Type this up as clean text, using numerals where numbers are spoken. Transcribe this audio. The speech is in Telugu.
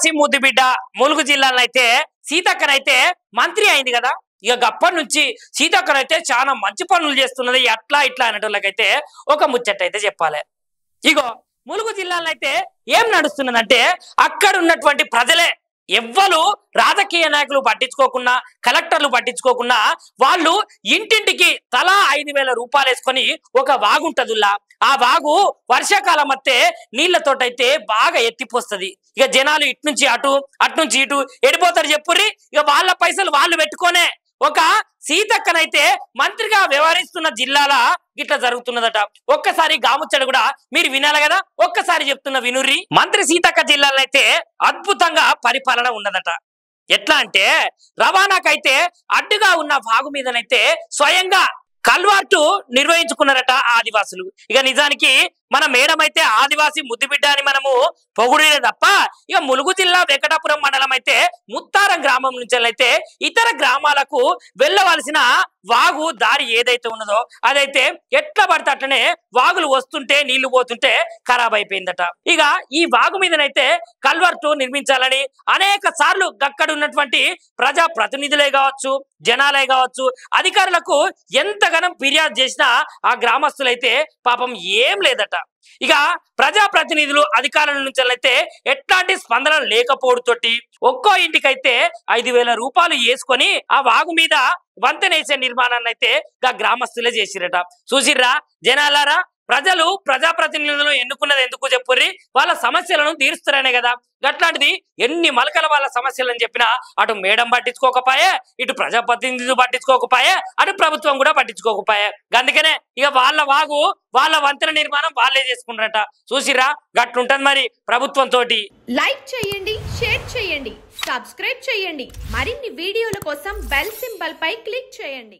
ఆదివాసీ ముద్దుబిడ్డ ములుగు జిల్లాలో సీతక్కనైతే మంత్రి అయింది కదా। ఇక అప్పటి నుంచి సీతక్కనైతే చాలా మంచి పనులు చేస్తున్నది। అట్లా ఇట్లా అనేటోళ్ళకైతే ఒక ముచ్చట చెప్పాలి। ఇగో ములుగు జిల్లాలో ఏం నడుస్తున్నదంటే అక్కడ ఉన్నటువంటి ప్రజలే ఎవ్వరు రాజకీయ నాయకులు పట్టించుకోకుండా కలెక్టర్లు పట్టించుకోకుండా వాళ్ళు ఇంటింటికి తలా 5,000 రూపాయలు వేసుకొని ఒక వాగు ఉంటదిలా ఆ వాగు వర్షాకాలం వస్తే నీళ్లతోటైతే బాగా ఎత్తిపోస్తుంది। ఇక జనాలు ఇటు నుంచి అటు అటు నుంచి ఇటు ఎడిపోతారు చెప్పుర్రి। ఇక వాళ్ళ పైసలు వాళ్ళు పెట్టుకోనే ఒక సీతక్కనైతే మంత్రిగా వ్యవహరిస్తున్న జిల్లాల ఇట్లా జరుగుతున్నదట। ఒక్కసారి గాముచ్చడు కూడా మీరు వినాలి కదా, ఒక్కసారి చెప్తున్న వినుర్రి। మంత్రి సీతక్క జిల్లాలో అద్భుతంగా పరిపాలన ఉన్నదట। ఎట్లా అంటే రవాణాకైతే అడ్డుగా ఉన్న వాగు మీదనైతే స్వయంగా కల్వార్టు నిర్వహించుకున్నారట ఆదివాసులు। ఇక నిజానికి మన మేడం అయితే ఆదివాసీ ముద్దుబిడ్డ అని మనము పొగుడే తప్ప ఇక ములుగు జిల్లా వెంకటాపురం మండలం అయితే ముత్తారం గ్రామం నుంచి ఇతర గ్రామాలకు వెళ్ళవలసిన వాగు దారి ఏదైతే ఉన్నదో అదైతే ఎట్లా పడితే అట్లనే వాగులు వస్తుంటే నీళ్లు పోతుంటే ఖరాబ్ అయిపోయిందట। ఇక ఈ వాగు మీదనైతే కల్వర్టు నిర్మించాలని అనేక సార్లు అక్కడ ఉన్నటువంటి ప్రజా ప్రతినిధులే కావచ్చు జనాలే కావచ్చు అధికారులకు ఎంతగానం ఫిర్యాదు చేసినా ఆ గ్రామస్తులైతే పాపం ఏం లేదట। ఇక ప్రజాప్రతినిధులు అధికారుల నుంచి ఎట్లాంటి స్పందన లేకపోవడంతోటి ఒక్కో ఇంటికైతే 5,000 రూపాయలు వేసుకొని ఆ వాగు మీద వంతెనేసే నిర్మాణాన్ని అయితే గ్రామస్తులే చేసిరట। చూసిర్రా జనాలారా, ప్రజలు ప్రజాప్రతినిధులను ఎన్నుకున్నది ఎందుకు చెప్పుర్రి, వాళ్ళ సమస్యలను తీరుస్తారనే కదా। అట్లాంటిది ఎన్ని మలకల వాళ్ళ సమస్యలని చెప్పినా అటు మేడం పట్టించుకోకపోయే, ఇటు ప్రజాప్రతినిధులు పట్టించుకోకపోయే, అటు ప్రభుత్వం కూడా పట్టించుకోకపోయే। అందుకనే ఇక వాళ్ళ వాగు వాళ్ళ వంతెన నిర్మాణం వాళ్ళే చేసుకుంటారట। చూసిరా గట్లుంటది మరి ప్రభుత్వం తోటి। లైక్ చేయండి, షేర్ చేయండి, సబ్స్క్రైబ్ చేయండి, మరిన్ని వీడియోల కోసం బెల్ సింబల్ పై క్లిక్ చేయండి।